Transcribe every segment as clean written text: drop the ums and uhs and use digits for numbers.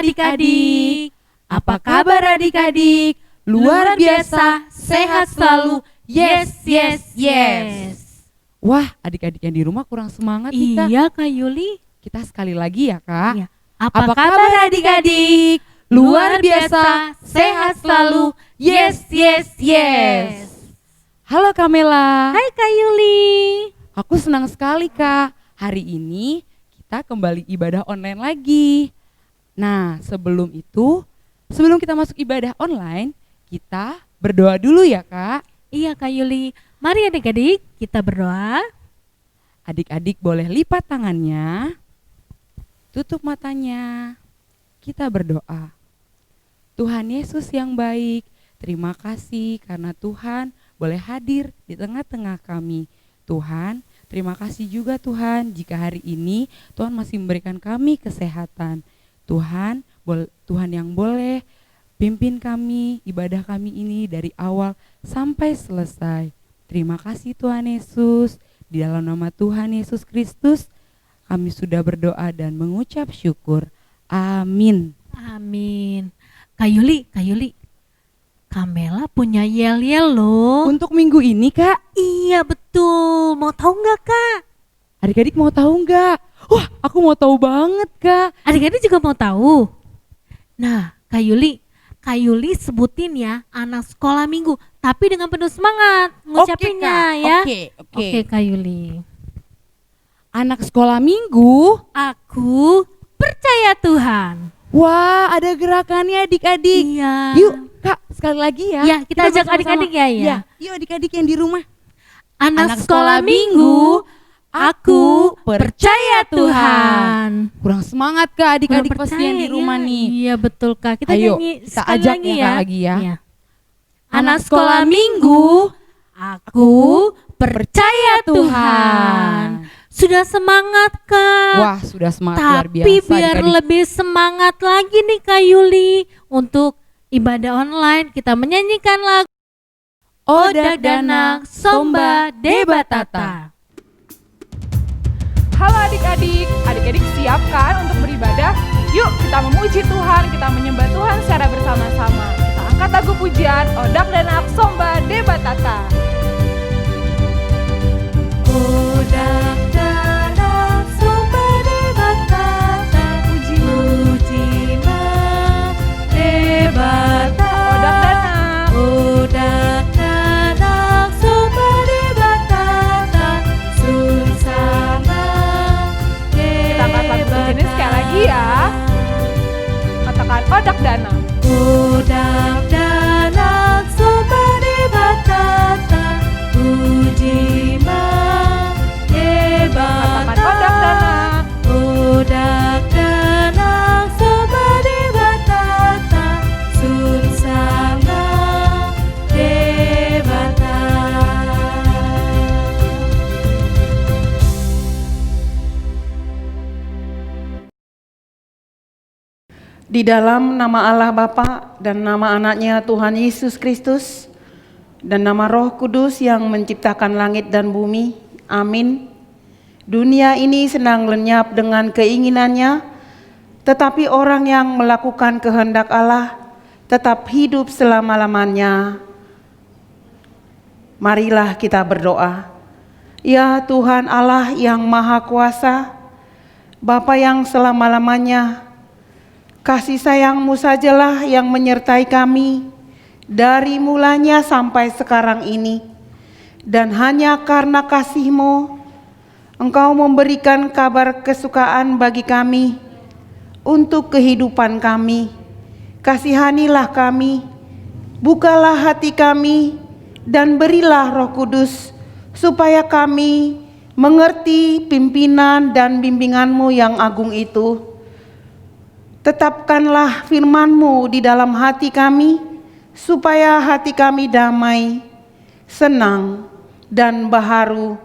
adik-adik. Apa kabar adik-adik? Luar biasa, sehat selalu. Yes, yes, yes. Wah, adik-adik yang di rumah kurang semangat nih Kak. Iya Kak Yuli. Kita sekali lagi ya Kak. Iya. Apa kabar adik-adik? Luar biasa, sehat selalu. Yes, yes, yes. Halo Kamela. Hai Kak Yuli. Aku senang sekali Kak. Hari ini kita kembali ibadah online lagi. Nah, sebelum kita masuk ibadah online, kita berdoa dulu ya Kak. Iya Kak Yuli. Mari adik-adik kita berdoa. Adik-adik boleh lipat tangannya, tutup matanya, kita berdoa. Tuhan Yesus yang baik, terima kasih karena Tuhan boleh hadir di tengah-tengah kami. Tuhan, terima kasih juga Tuhan jika hari ini Tuhan masih memberikan kami kesehatan. Tuhan yang boleh pimpin kami, ibadah kami ini dari awal sampai selesai. Terima kasih Tuhan Yesus. Di dalam nama Tuhan Yesus Kristus kami sudah berdoa dan mengucap syukur. Amin. Amin. Kak Yuli. Kamela punya yel-yel loh. Untuk minggu ini Kak. Iya betul. Mau tahu nggak Kak? Adik-adik mau tahu nggak? Wah, aku mau tahu banget Kak. Adik-adik juga mau tahu. Nah, Kak Yuli sebutin ya anak sekolah minggu, tapi dengan penuh semangat ngucapinnya ya. Oke, Kak Yuli. Anak sekolah minggu. Aku percaya Tuhan. Wah, ada gerakannya adik-adik. Iya. Yuk Kak, sekali lagi ya. Ya, kita ajak bersama-sama. adik-adik ya. Ya, yuk adik-adik yang di rumah. Anak sekolah minggu, aku percaya Tuhan. Kurang semangat Kak adik-adik Kurang pasti yang di rumah ya. nih. Iya betul Kak. Kita Ayo, nyanyi kita sekali ajak lagi ya, ya. Kak, lagi ya. Iya. Anak sekolah minggu, aku percaya Tuhan. Sudah semangat Kak. Wah, sudah semangat luar biasa. Tapi biar adik-adik. lebih semangat lagi nih Kak Yuli, untuk ibadah online kita menyanyikan lagu Odak Danak Somba Debatata. Halo adik-adik siap kan untuk beribadah? Yuk kita memuji Tuhan, kita menyembah Tuhan secara bersama-sama. Kita angkat lagu pujian Odak Danak Somba Debatata. Odak Danak Somba Debatata, puji debatata. Odak Danak. Odak Danak Somba Debatata, sunsama Kita angkat lagu pujian ini sekali lagi ya. Katakan Odak Danak. Odak Danak Somba Debatata, puji Katakan Odak Danak. Odak Danak Somba Debatata, sunsama debata. Di dalam nama Allah Bapa dan nama anaknya Tuhan Yesus Kristus dan nama Roh Kudus yang menciptakan langit dan bumi. Amin. Dunia ini sedang lenyap dengan keinginannya, tetapi orang yang melakukan kehendak Allah tetap hidup selama-lamanya. Marilah kita berdoa. Ya Tuhan Allah yang Maha Kuasa, Bapa yang selama-lamanya, kasih sayang-Mu sajalah yang menyertai kami dari mulanya sampai sekarang ini. Dan hanya karena kasih-Mu, Engkau memberikan kabar kesukaan bagi kami untuk kehidupan kami. Kasihanilah kami, bukalah hati kami, dan berilah Roh Kudus, supaya kami mengerti pimpinan dan bimbingan-Mu yang agung itu. Tetapkanlah firman-Mu di dalam hati kami, supaya hati kami damai, senang, dan baharu,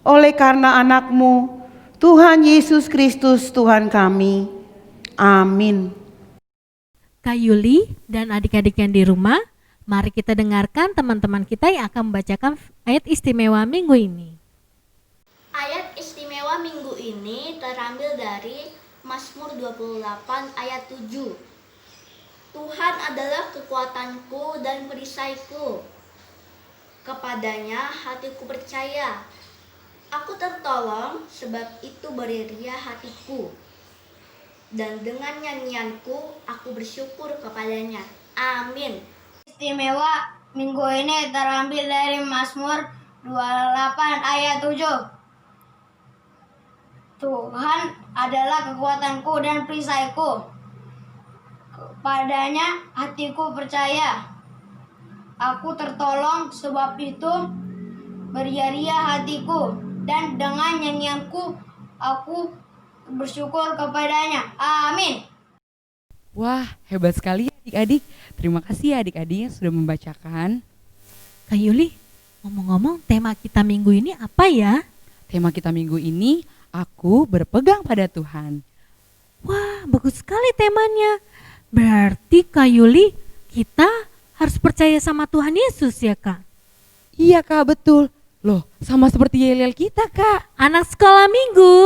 oleh karena anak-Mu, Tuhan Yesus Kristus Tuhan kami. Amin. Kak Yuli dan adik-adik yang di rumah, mari kita dengarkan teman-teman kita yang akan membacakan ayat istimewa minggu ini. Ayat istimewa minggu ini terambil dari Mazmur 28 ayat 7. Tuhan adalah kekuatanku dan perisaiku. Kepadanya hatiku percaya. Aku tertolong, sebab itu beria hatiku. Dan dengan nyanyianku aku bersyukur kepadanya. Amin. Istimewa minggu ini terambil dari Mazmur 28 ayat 7. Tuhan adalah kekuatanku dan perisaiku. Kepadanya hatiku percaya. Aku tertolong, sebab itu beria-ria hatiku. Dan dengan nyanyianku aku bersyukur kepadanya. Amin. Wah, hebat sekali ya adik-adik. Terima kasih ya adik-adik yang sudah membacakan. Kak Yuli, ngomong-ngomong tema kita minggu ini apa ya? Tema kita minggu ini, aku berpegang pada Tuhan. Wah, bagus sekali temanya. Berarti Kak Yuli, kita harus percaya sama Tuhan Yesus ya Kak? Iya Kak, betul. Loh, sama seperti yel-yel kita Kak. Anak sekolah minggu,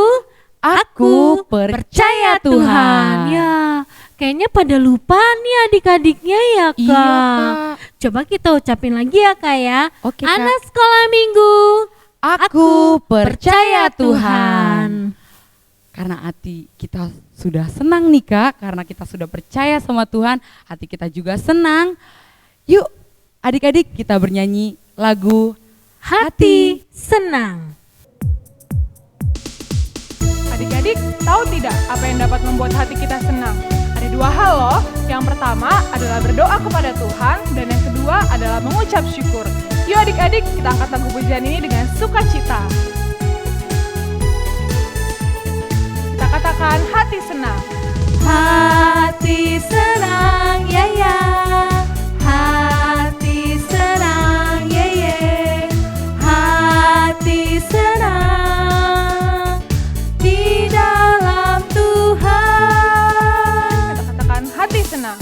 Aku percaya Tuhan. Ya, kayaknya pada lupa nih adik-adiknya ya Kak. Iya Kak. Coba kita ucapin lagi ya Kak ya. Oke, Kak. Anak sekolah minggu, Aku percaya Tuhan. Karena hati kita sudah senang nih Kak, karena kita sudah percaya sama Tuhan, hati kita juga senang. Yuk adik-adik kita bernyanyi lagu Hati Senang. Adik-adik, tahu tidak apa yang dapat membuat hati kita senang? Ada dua hal loh. Yang pertama adalah berdoa kepada Tuhan, dan yang kedua adalah mengucap syukur. Yuk adik-adik, kita angkat lagu pujian ini dengan sukacita. Kita katakan hati senang. Hati senang ya ya. Hati senang ya ya. Hati senang di dalam Tuhan. Kita katakan hati senang.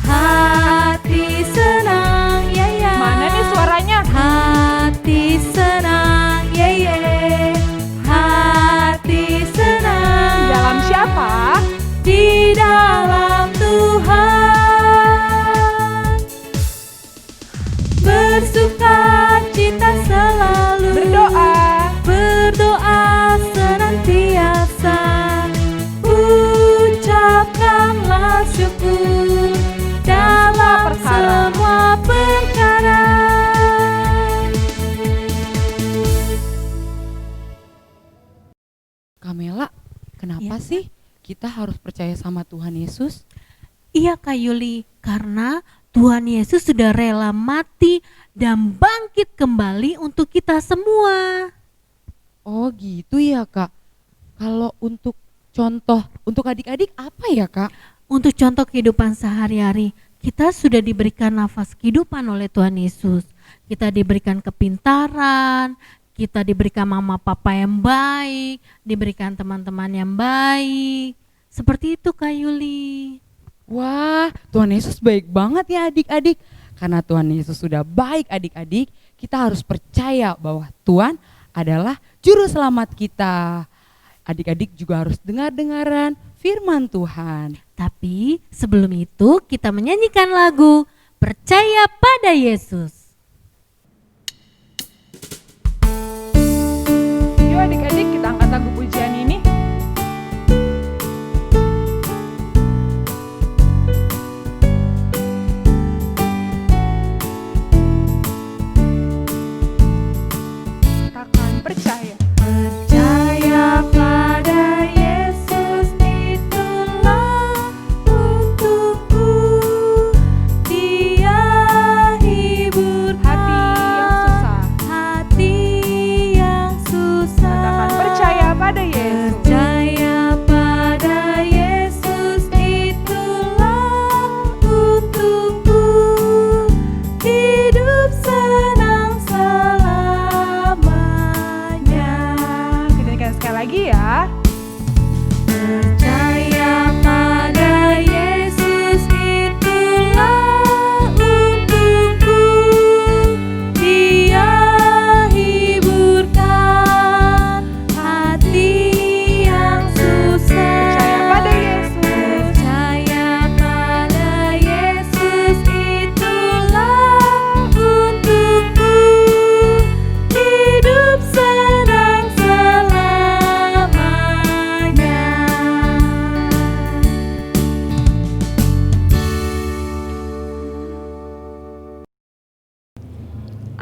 Hati senang ya ya. Mana nih suaranya? Hati senang ya ya. Hati senang. Di dalam siapa? Di dalam Tuhan. Bersuka cita selalu. Berdoa senantiasa. Ucapkanlah syukur dalam semua perkara. Kamela, kenapa Ya. sih kita harus percaya sama Tuhan Yesus? Iya Kak Yuli, karena Tuhan Yesus sudah rela mati dan bangkit kembali untuk kita semua. Oh gitu ya Kak. Kalau untuk contoh untuk adik-adik apa ya Kak? Untuk contoh kehidupan sehari-hari, kita sudah diberikan nafas kehidupan oleh Tuhan Yesus. Kita diberikan kepintaran, kita diberikan mama papa yang baik, diberikan teman-teman yang baik. Seperti itu Kak Yuli. Wah, Tuhan Yesus baik banget ya adik-adik. Karena Tuhan Yesus sudah baik adik-adik, kita harus percaya bahwa Tuhan adalah juru selamat kita. Adik-adik juga harus dengar-dengaran firman Tuhan. Tapi sebelum itu kita menyanyikan lagu Percaya pada Yesus. Yuk adik-adik, kita angkat lagu pujian ini. Katakan percaya. Percaya pada Yesus, itulah untukku. Dia hibur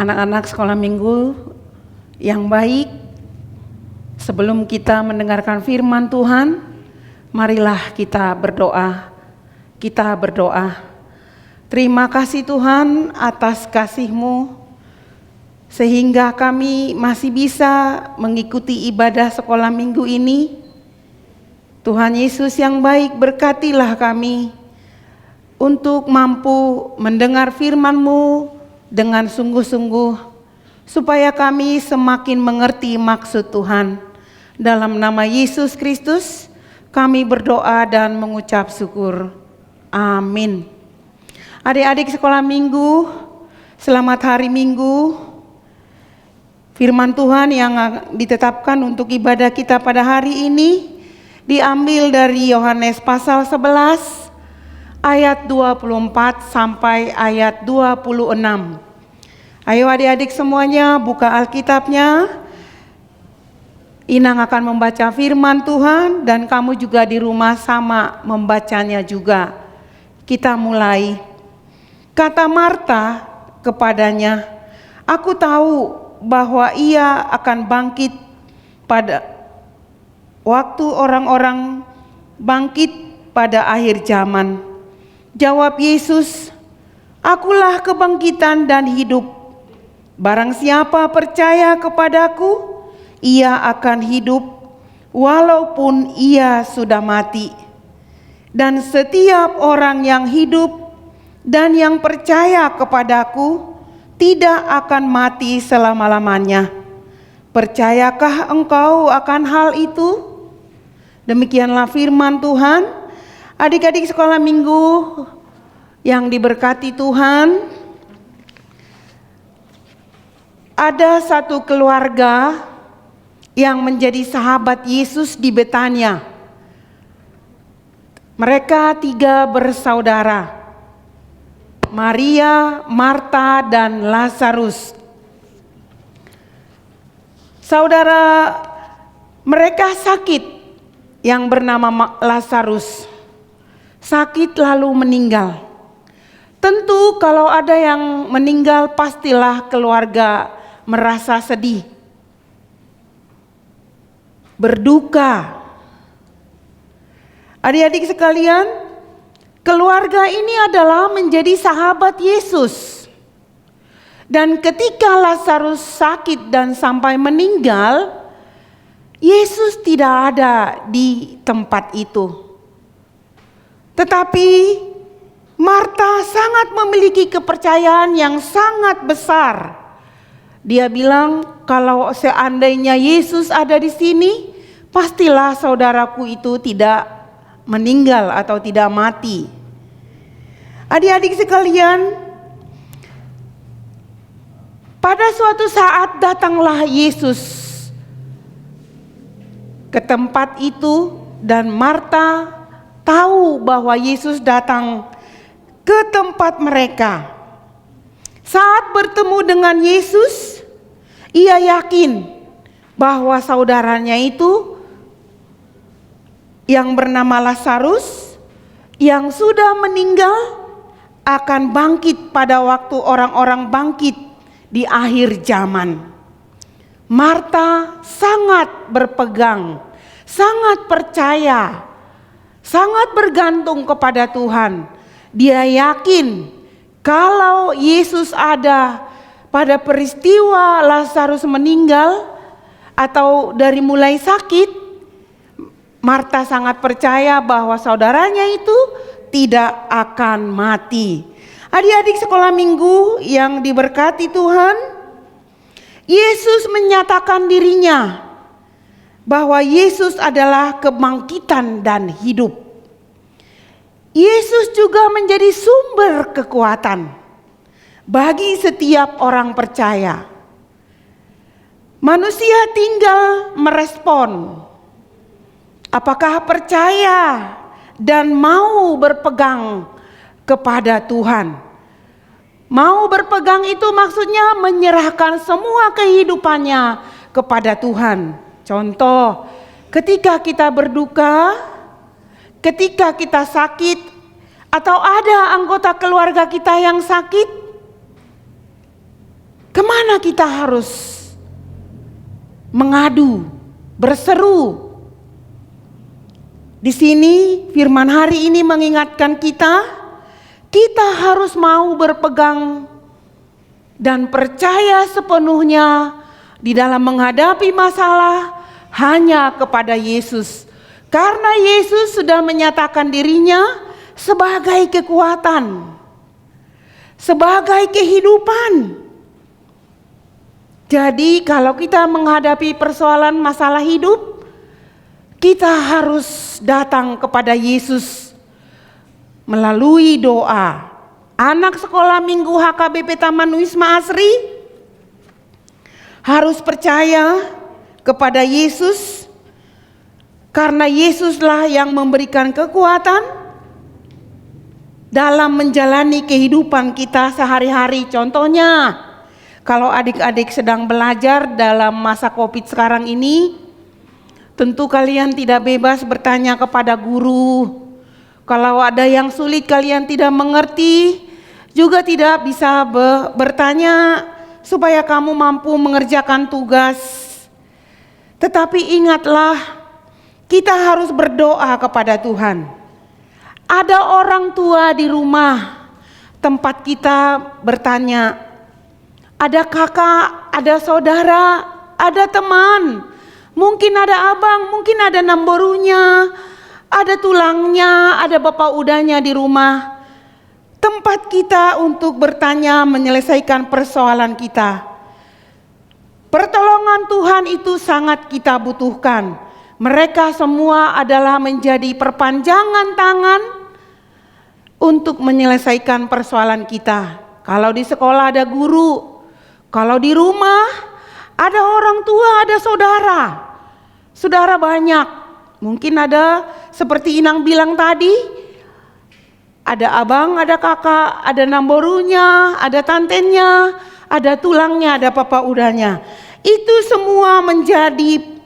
Anak-anak sekolah minggu yang baik, sebelum kita mendengarkan firman Tuhan, marilah kita berdoa. Kita berdoa. Terima kasih Tuhan atas kasih-Mu, sehingga kami masih bisa mengikuti ibadah sekolah minggu ini. Tuhan Yesus yang baik, berkatilah kami untuk mampu mendengar firman-Mu dengan sungguh-sungguh, supaya kami semakin mengerti maksud Tuhan. Dalam nama Yesus Kristus, kami berdoa dan mengucap syukur. Amin. Adik-adik sekolah minggu, selamat hari Minggu. Firman Tuhan yang ditetapkan untuk ibadah kita pada hari ini diambil dari Yohanes pasal 11 ayat 24 sampai ayat 26. Ayo adik-adik semuanya buka Alkitabnya. Inang akan membaca firman Tuhan dan kamu juga di rumah sama membacanya juga. Kita mulai. Kata Marta kepadanya, "Aku tahu bahwa ia akan bangkit pada waktu orang-orang bangkit pada akhir zaman." Jawab Yesus, "Akulah kebangkitan dan hidup. Barang siapa percaya kepadaku, ia akan hidup walaupun ia sudah mati. Dan setiap orang yang hidup dan yang percaya kepadaku tidak akan mati selama-lamanya. Percayakah engkau akan hal itu?" Demikianlah firman Tuhan. Adik-adik sekolah minggu yang diberkati Tuhan, ada satu keluarga yang menjadi sahabat Yesus di Betania. Mereka 3 bersaudara, Maria, Marta, dan Lazarus. Saudara mereka sakit yang bernama Lazarus. Sakit lalu meninggal. Tentu kalau ada yang meninggal pastilah keluarga merasa sedih, berduka. Adik-adik sekalian, keluarga ini adalah menjadi sahabat Yesus. Dan ketika Lazarus sakit dan sampai meninggal, Yesus tidak ada di tempat itu. Tetapi Marta sangat memiliki kepercayaan yang sangat besar. Dia bilang, kalau seandainya Yesus ada di sini, pastilah saudaraku itu tidak meninggal atau tidak mati. Adik-adik sekalian, pada suatu saat datanglah Yesus ke tempat itu dan Marta tahu bahwa Yesus datang ke tempat mereka. Saat bertemu dengan Yesus, ia yakin bahwa saudaranya itu yang bernama Lazarus yang sudah meninggal akan bangkit pada waktu orang-orang bangkit di akhir zaman. Marta sangat berpegang, sangat percaya, sangat bergantung kepada Tuhan. Dia yakin kalau Yesus ada pada peristiwa Lazarus meninggal atau dari mulai sakit, Marta sangat percaya bahwa saudaranya itu tidak akan mati. Adik-adik sekolah minggu yang diberkati Tuhan, Yesus menyatakan dirinya bahwa Yesus adalah kebangkitan dan hidup. Yesus juga menjadi sumber kekuatan bagi setiap orang percaya. Manusia tinggal merespon apakah percaya dan mau berpegang kepada Tuhan. Mau berpegang itu maksudnya menyerahkan semua kehidupannya kepada Tuhan. Contoh, ketika kita berduka, ketika kita sakit, atau ada anggota keluarga kita yang sakit, Kemana kita harus mengadu, berseru? Di sini firman hari ini mengingatkan kita harus mau berpegang dan percaya sepenuhnya di dalam menghadapi masalah hanya kepada Yesus. Karena Yesus sudah menyatakan dirinya sebagai kekuatan, sebagai kehidupan. Jadi kalau kita menghadapi persoalan masalah hidup, kita harus datang kepada Yesus melalui doa. Anak sekolah minggu HKBP Taman Wisma Asri harus percaya kepada Yesus, karena Yesuslah yang memberikan kekuatan dalam menjalani kehidupan kita sehari-hari. Contohnya, kalau adik-adik sedang belajar dalam masa COVID sekarang ini, tentu kalian tidak bebas bertanya kepada guru. Kalau ada yang sulit kalian tidak mengerti, juga tidak bisa bertanya supaya kamu mampu mengerjakan tugas. Tetapi ingatlah, kita harus berdoa kepada Tuhan. Ada orang tua di rumah tempat kita bertanya. Ada kakak, ada saudara, ada teman. Mungkin ada abang, mungkin ada namborunya, ada tulangnya, ada bapak udahnya di rumah. Tempat kita untuk bertanya, menyelesaikan persoalan kita. Pertolongan Tuhan itu sangat kita butuhkan. Mereka semua adalah menjadi perpanjangan tangan untuk menyelesaikan persoalan kita. Kalau di sekolah ada guru, kalau di rumah ada orang tua, ada saudara. Saudara banyak. Mungkin ada seperti Inang bilang tadi, ada abang, ada kakak, ada namborunya, ada tantennya, ada tulangnya, ada papa udahnya. Itu semua menjadi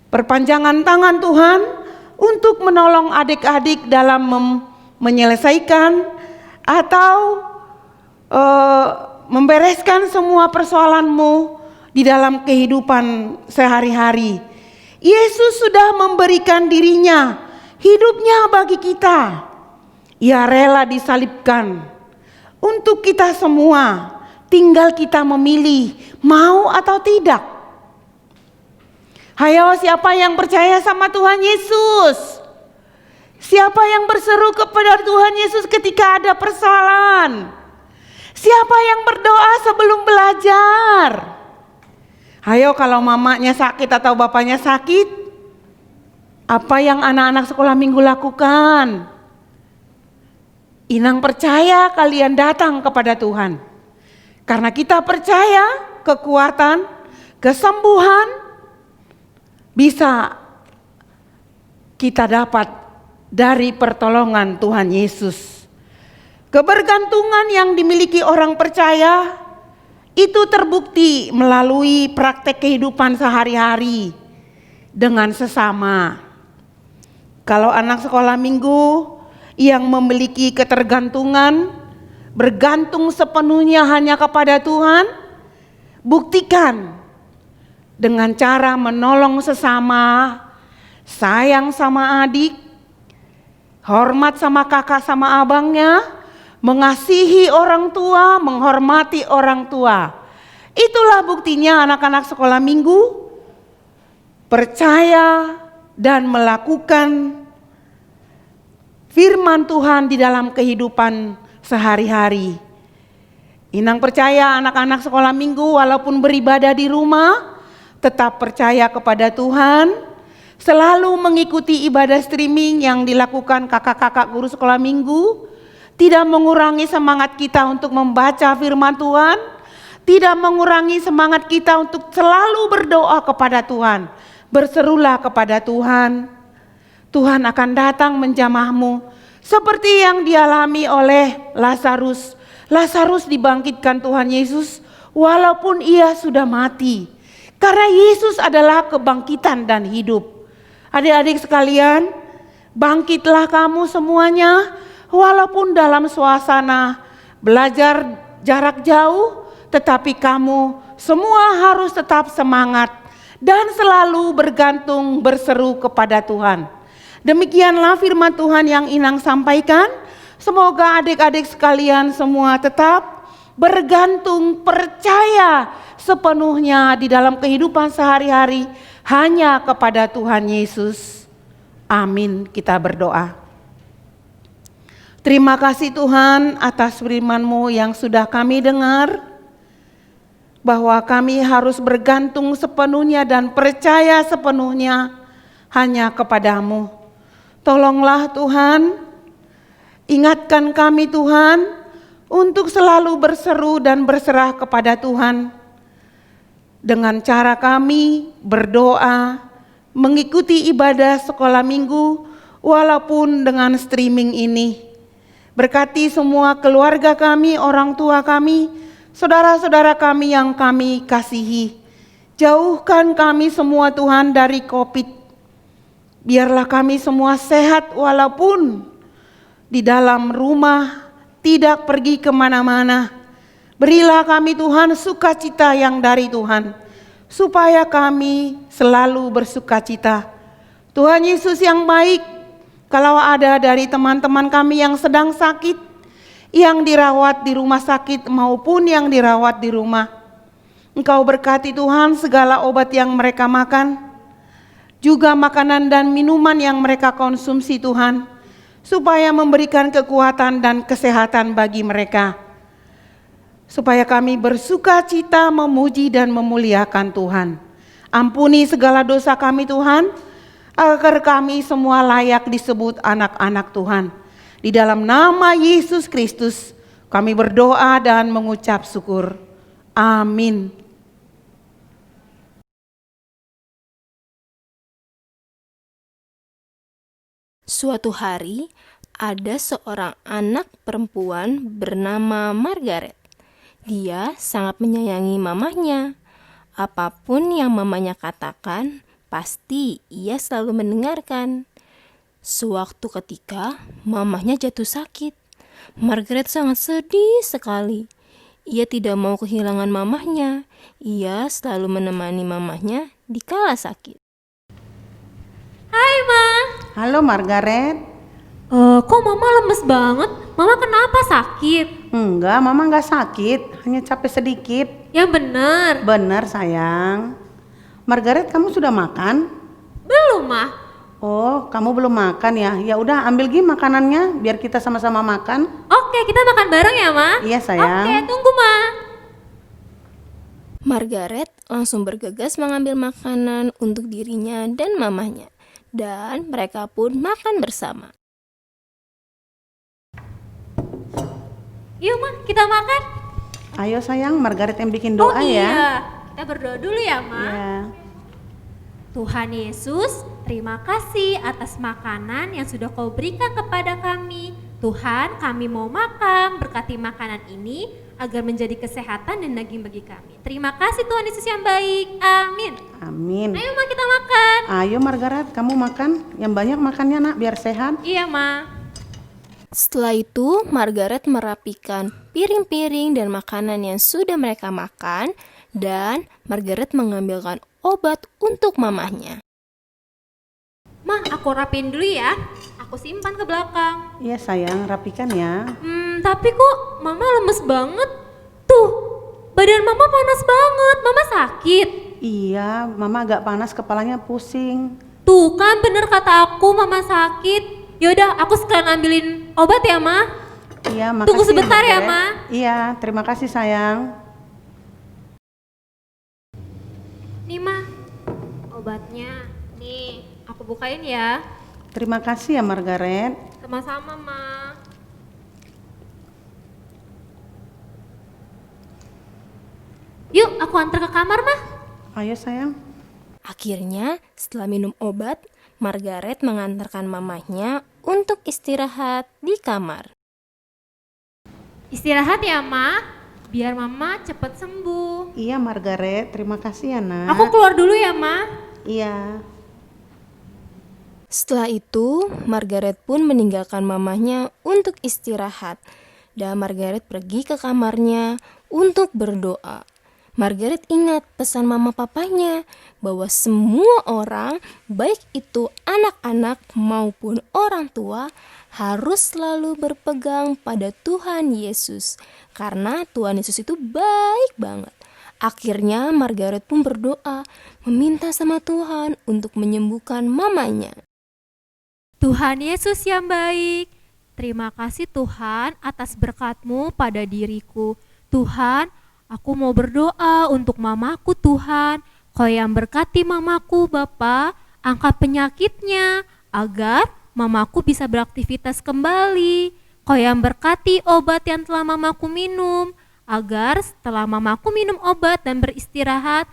perpanjangan tangan Tuhan untuk menolong adik-adik dalam menyelesaikan atau membereskan semua persoalanmu di dalam kehidupan sehari-hari. Yesus sudah memberikan dirinya, hidupnya bagi kita. Ia rela disalibkan untuk kita semua. Tinggal kita memilih mau atau tidak. Hayo, siapa yang percaya sama Tuhan Yesus? Siapa yang berseru kepada Tuhan Yesus ketika ada persoalan? Siapa yang berdoa sebelum belajar? Hayo, kalau mamanya sakit atau bapaknya sakit, apa yang anak-anak sekolah minggu lakukan? Inang percaya kalian datang kepada Tuhan. Karena kita percaya kekuatan, kesembuhan bisa kita dapat dari pertolongan Tuhan Yesus. Kebergantungan yang dimiliki orang percaya itu terbukti melalui praktek kehidupan sehari-hari dengan sesama. Kalau anak sekolah minggu yang memiliki ketergantungan, bergantung sepenuhnya hanya kepada Tuhan, buktikan dengan cara menolong sesama, sayang sama adik, hormat sama kakak sama abangnya, mengasihi orang tua, menghormati orang tua. Itulah buktinya anak-anak sekolah minggu percaya dan melakukan firman Tuhan di dalam kehidupan sehari-hari. Inang percaya anak-anak sekolah minggu walaupun beribadah di rumah, tetap percaya kepada Tuhan, selalu mengikuti ibadah streaming yang dilakukan kakak-kakak guru sekolah minggu, tidak mengurangi semangat kita untuk membaca firman Tuhan, tidak mengurangi semangat kita untuk selalu berdoa kepada Tuhan. Berserulah kepada Tuhan. Tuhan akan datang menjamahmu seperti yang dialami oleh Lazarus. Lazarus dibangkitkan Tuhan Yesus walaupun ia sudah mati. Karena Yesus adalah kebangkitan dan hidup. Adik-adik sekalian, bangkitlah kamu semuanya walaupun dalam suasana belajar jarak jauh, tetapi kamu semua harus tetap semangat dan selalu bergantung berseru kepada Tuhan. Demikianlah firman Tuhan yang Inang sampaikan. Semoga adik-adik sekalian semua tetap bergantung, percaya sepenuhnya di dalam kehidupan sehari-hari hanya kepada Tuhan Yesus. Amin. Kita berdoa. Terima kasih Tuhan atas firman-Mu yang sudah kami dengar, bahwa kami harus bergantung sepenuhnya dan percaya sepenuhnya hanya kepadamu. Tolonglah Tuhan, ingatkan kami Tuhan untuk selalu berseru dan berserah kepada Tuhan dengan cara kami berdoa, mengikuti ibadah sekolah minggu walaupun dengan streaming ini. Berkati semua keluarga kami, orang tua kami, saudara-saudara kami yang kami kasihi. Jauhkan kami semua Tuhan dari COVID. Biarlah kami semua sehat walaupun di dalam rumah, tidak pergi kemana-mana. Berilah kami Tuhan sukacita yang dari Tuhan, supaya kami selalu bersukacita. Tuhan Yesus yang baik, kalau ada dari teman-teman kami yang sedang sakit, yang dirawat di rumah sakit maupun yang dirawat di rumah, Engkau berkati Tuhan segala obat yang mereka makan, juga makanan dan minuman yang mereka konsumsi Tuhan, supaya memberikan kekuatan dan kesehatan bagi mereka, supaya kami bersukacita memuji dan memuliakan Tuhan. Ampuni segala dosa kami Tuhan, agar kami semua layak disebut anak-anak Tuhan. Di dalam nama Yesus Kristus kami berdoa dan mengucap syukur. Amin. Suatu hari, ada seorang anak perempuan bernama Margaret. Dia sangat menyayangi mamahnya. Apapun yang mamanya katakan, pasti ia selalu mendengarkan. Sewaktu ketika mamahnya jatuh sakit, Margaret sangat sedih sekali. Ia tidak mau kehilangan mamahnya. Ia selalu menemani mamahnya di kala sakit. Hai Ma. Halo Margaret. Kok Mama lemes banget? Mama kenapa sakit? Enggak, Mama enggak sakit, hanya capek sedikit. Yang bener. Benar sayang. Margaret, kamu sudah makan? Belum Ma. Oh, kamu belum makan ya? Ya udah, ambil Gi makanannya biar kita sama-sama makan. Oke, kita makan bareng ya Ma. Iya sayang. Oke, tunggu Ma. Margaret langsung bergegas mengambil makanan untuk dirinya dan mamahnya. Dan mereka pun makan bersama. Yuk Ma, kita makan. Ayo sayang, Margaret yang bikin doa ya. Kita berdoa dulu ya Ma. Iya. Tuhan Yesus, terima kasih atas makanan yang sudah Kau berikan kepada kami. Tuhan, kami mau makan, berkati makanan ini agar menjadi kesehatan dan daging bagi kami. Terima kasih Tuhan Yesus yang baik. Amin. Amin. Ayo Ma, kita makan. Ayo Margaret, kamu makan. Yang banyak makannya nak, biar sehat. Iya Ma. Setelah itu, Margaret merapikan piring-piring dan makanan yang sudah mereka makan, dan Margaret mengambilkan obat untuk mamahnya. Ma, aku rapiin dulu ya. Aku simpan ke belakang. Iya sayang, rapikan ya. Tapi kok Mama lemes banget? Tuh, badan Mama panas banget. Mama sakit. Iya, Mama agak panas, kepalanya pusing. Tuh kan bener kata aku, Mama sakit. Yaudah, aku sekarang ambilin obat ya Ma. Iya, makasih. Tunggu sebentar ya Margaret. Ma. Iya, terima kasih sayang. Nih Ma, obatnya. Nih, aku bukain ya. Terima kasih ya Margaret. Sama-sama Ma. Yuk, aku antar ke kamar Ma. Ayo sayang. Akhirnya, setelah minum obat, Margaret mengantarkan mamahnya untuk istirahat di kamar. Istirahat ya Ma, biar Mama cepet sembuh. Iya Margaret, terima kasih ya nak. Aku keluar dulu ya Ma. Iya. Setelah itu, Margaret pun meninggalkan mamahnya untuk istirahat. dan Margaret pergi ke kamarnya untuk berdoa. Margaret ingat pesan mama papanya bahwa semua orang, baik itu anak-anak maupun orang tua, harus selalu berpegang pada Tuhan Yesus. Karena Tuhan Yesus itu baik banget. Akhirnya Margaret pun berdoa, meminta sama Tuhan untuk menyembuhkan mamanya. Tuhan Yesus yang baik, terima kasih Tuhan atas berkat-Mu pada diriku. Tuhan, aku mau berdoa untuk mamaku Tuhan. Kau yang berkati mamaku Bapa, angkat penyakitnya agar mamaku bisa beraktivitas kembali. Kau yang berkati obat yang telah mamaku minum, agar setelah mamaku minum obat dan beristirahat,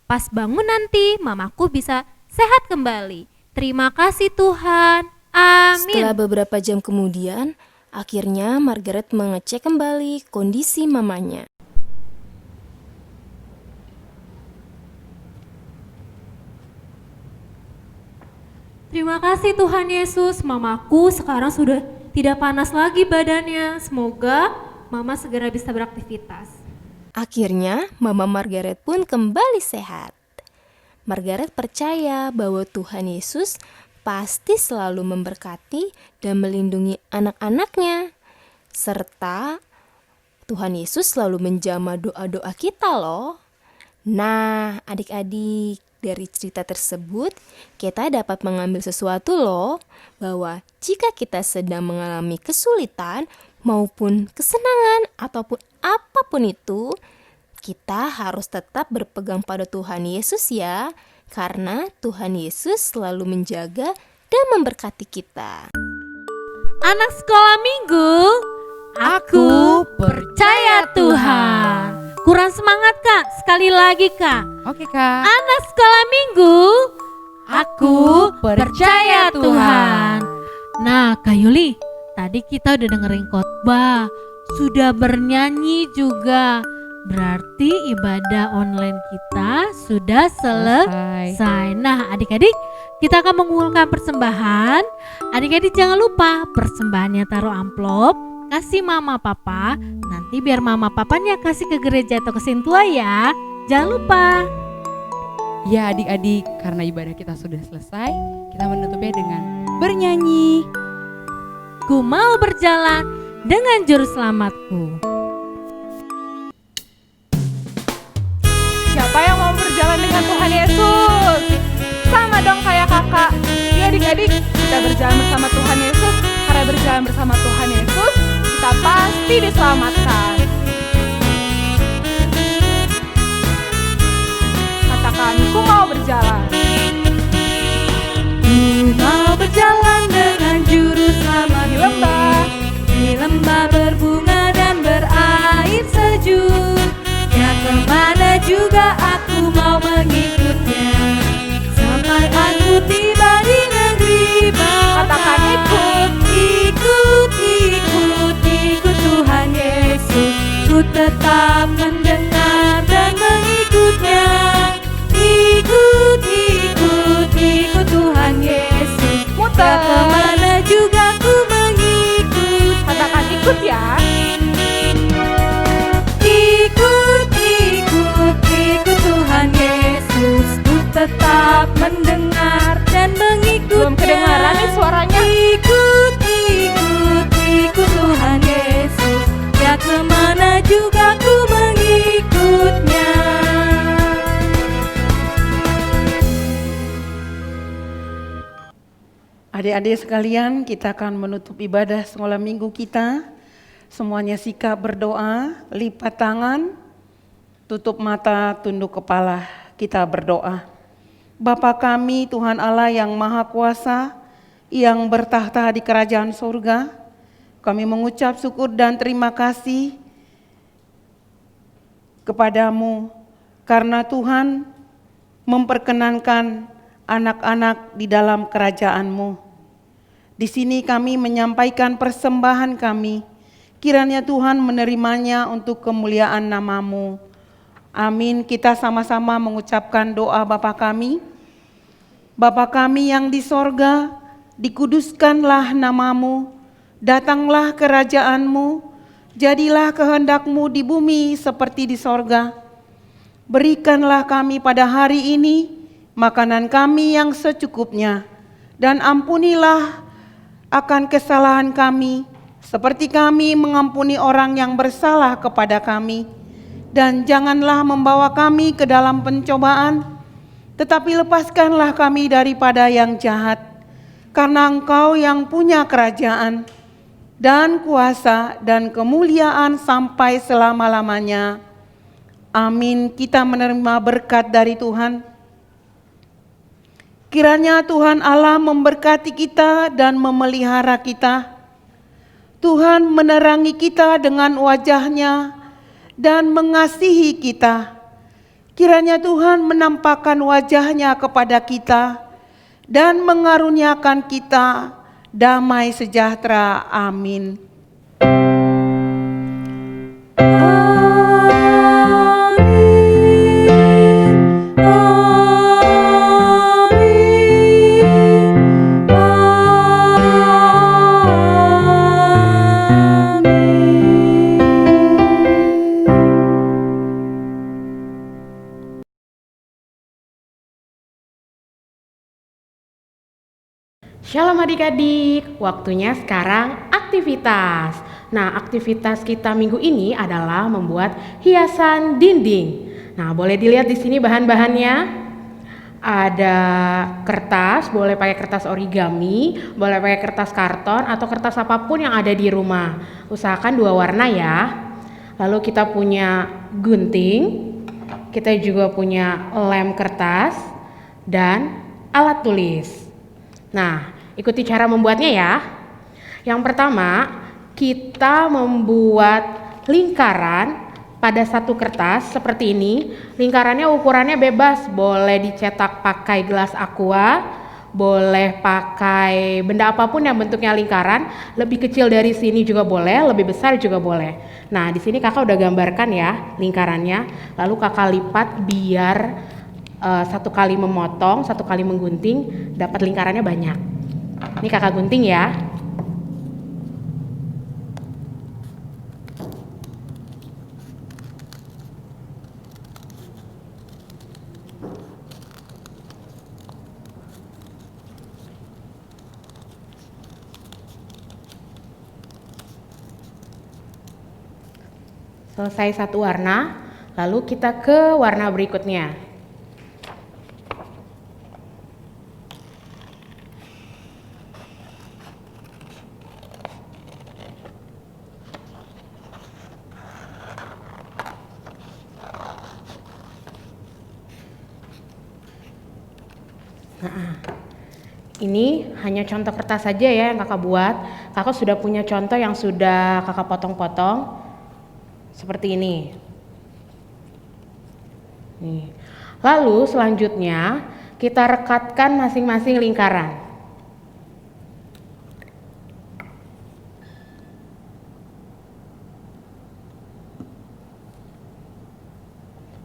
pas bangun nanti mamaku bisa sehat kembali. Terima kasih Tuhan. Amin. Setelah beberapa jam kemudian, akhirnya Margaret mengecek kembali kondisi mamanya. Terima kasih Tuhan Yesus, mamaku sekarang sudah tidak panas lagi badannya. Semoga mama segera bisa beraktivitas. Akhirnya, Mama Margaret pun kembali sehat. Margaret percaya bahwa Tuhan Yesus pasti selalu memberkati dan melindungi anak-anaknya. Serta Tuhan Yesus selalu menjamah doa-doa kita loh. Nah, adik-adik, dari cerita tersebut kita dapat mengambil sesuatu loh, bahwa jika kita sedang mengalami kesulitan maupun kesenangan ataupun apapun itu, kita harus tetap berpegang pada Tuhan Yesus ya, karena Tuhan Yesus selalu menjaga dan memberkati kita. Anak sekolah minggu, aku percaya Tuhan. Kurang semangat Kak, sekali lagi Kak. Oke Kak. Anak sekolah minggu, aku percaya Tuhan. Nah Kak Yuli, tadi kita udah dengerin khotbah, sudah bernyanyi juga. Berarti ibadah online kita sudah selesai. Nah adik-adik, kita akan mengumpulkan persembahan. Adik-adik jangan lupa persembahannya taruh amplop, kasih mama papa. Nanti biar mama papanya kasih ke gereja atau ke Sintua ya. Jangan lupa. Ya adik-adik, karena ibadah kita sudah selesai, kita menutupnya dengan bernyanyi. Ku mau berjalan dengan juru selamatku. Siapa yang mau berjalan dengan Tuhan Yesus? Sama dong kayak kakak. Ya adik-adik, kita berjalan bersama Tuhan Yesus. Karena berjalan bersama Tuhan Yesus, kita pasti diselamatkan. Katakan, ku mau berjalan. Ku mau berjalan dengan juru selamat Di lembah berbunga dan berair sejuk. Ya kemana juga aku mau mengikutnya, sampai aku tiba di negeri Bapa. Katakan ikut. Ikut Tuhan Yesus. Ku tetap mendengar dan mengikutnya. Ikut Tuhan Yesus. Muter. Ya kemana juga ku mengikut. Katakan ikut ya. Ikut Tuhan Yesus. Ku tetap mendengar dan mengikutnya. Belum kedengaran nih suaranya. Ikut Tuhan Yesus. Ya kemana juga ku mengikutnya. Adik-adik sekalian, kita akan menutup ibadah sekolah minggu kita. Semuanya sikap berdoa, lipat tangan, tutup mata, tunduk kepala, kita berdoa. Bapa kami, Tuhan Allah yang Maha Kuasa, yang bertahta di kerajaan surga, kami mengucap syukur dan terima kasih kepadamu, karena Tuhan memperkenankan anak-anak di dalam kerajaan-Mu. Di sini kami menyampaikan persembahan kami, kiranya Tuhan menerimanya untuk kemuliaan nama-Mu. Amin. Kita sama-sama mengucapkan doa Bapa kami. Bapa kami yang di sorga, dikuduskanlah nama-Mu, datanglah kerajaan-Mu, Jadilah kehendak-Mu di bumi seperti di sorga. Berikanlah kami pada hari ini makanan kami yang secukupnya, dan ampunilah akan kesalahan kami, seperti kami mengampuni orang yang bersalah kepada kami. Dan janganlah membawa kami ke dalam pencobaan, tetapi lepaskanlah kami daripada yang jahat. Karena Engkau yang punya kerajaan, dan kuasa, dan kemuliaan sampai selama-lamanya. Amin. Kita menerima berkat dari Tuhan. Kiranya Tuhan Allah memberkati kita dan memelihara kita. Tuhan menerangi kita dengan wajah-Nya dan mengasihi kita. Kiranya Tuhan menampakkan wajah-Nya kepada kita dan mengaruniakan kita damai sejahtera. Amin. Shalom adik-adik, waktunya sekarang aktivitas. Nah, aktivitas kita minggu ini adalah membuat hiasan dinding. Nah, boleh dilihat di sini bahan-bahannya. Ada kertas, boleh pakai kertas origami, boleh pakai kertas karton atau kertas apapun yang ada di rumah. Usahakan 2 warna ya. Lalu kita punya gunting, kita juga punya lem kertas dan alat tulis. Nah, ikuti cara membuatnya ya. Yang pertama, kita membuat lingkaran pada satu kertas seperti ini. Lingkarannya ukurannya bebas, boleh dicetak pakai gelas aqua, boleh pakai benda apapun yang bentuknya lingkaran. Lebih kecil dari sini juga boleh, lebih besar juga boleh. Nah, di sini kakak udah gambarkan ya lingkarannya. Lalu kakak lipat biar 1 kali memotong, 1 kali menggunting, dapat lingkarannya banyak. Ini kakak gunting ya. Selesai 1 warna, lalu kita ke warna berikutnya. Nah, ini hanya contoh kertas saja ya yang kakak buat. Kakak sudah punya contoh yang sudah kakak potong-potong seperti ini. Nih. Lalu selanjutnya kita rekatkan masing-masing lingkaran.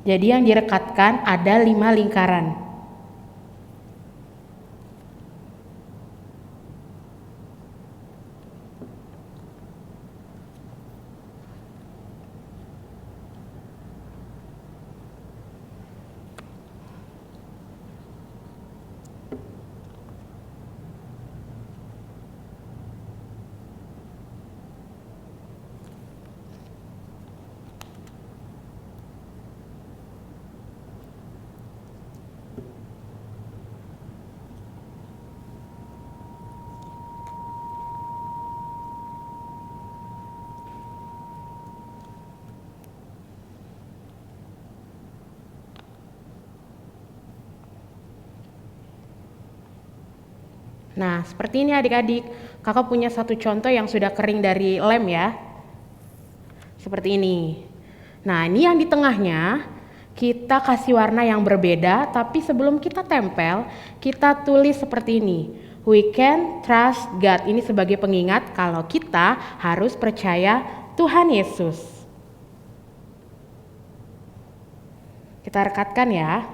Jadi yang direkatkan ada 5 lingkaran. Nah, seperti ini adik-adik. Kakak punya 1 contoh yang sudah kering dari lem ya. Seperti ini. Nah, ini yang di tengahnya kita kasih warna yang berbeda, tapi sebelum kita tempel, kita tulis seperti ini. We can trust God. Ini sebagai pengingat kalau kita harus percaya Tuhan Yesus. Kita rekatkan ya.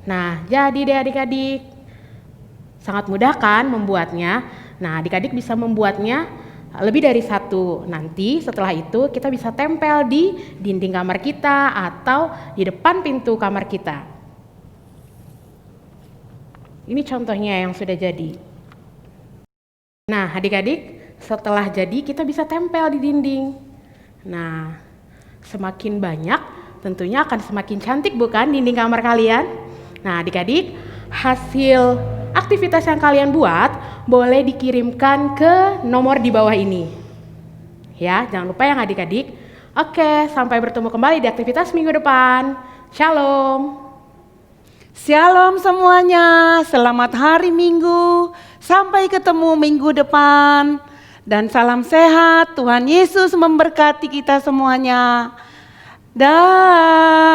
Nah, jadi deh adik-adik, sangat mudah kan membuatnya? Nah, adik-adik bisa membuatnya lebih dari satu. Nanti setelah itu kita bisa tempel di dinding kamar kita atau di depan pintu kamar kita. Ini contohnya yang sudah jadi. Nah, adik-adik, setelah jadi kita bisa tempel di dinding. Nah, semakin banyak tentunya akan semakin cantik bukan dinding kamar kalian? Nah, adik-adik, hasil aktivitas yang kalian buat boleh dikirimkan ke nomor di bawah ini. Ya, jangan lupa yang adik-adik. Oke, sampai bertemu kembali di aktivitas minggu depan. Shalom. Shalom semuanya, selamat hari Minggu, sampai ketemu minggu depan. Dan salam sehat, Tuhan Yesus memberkati kita semuanya. Dah.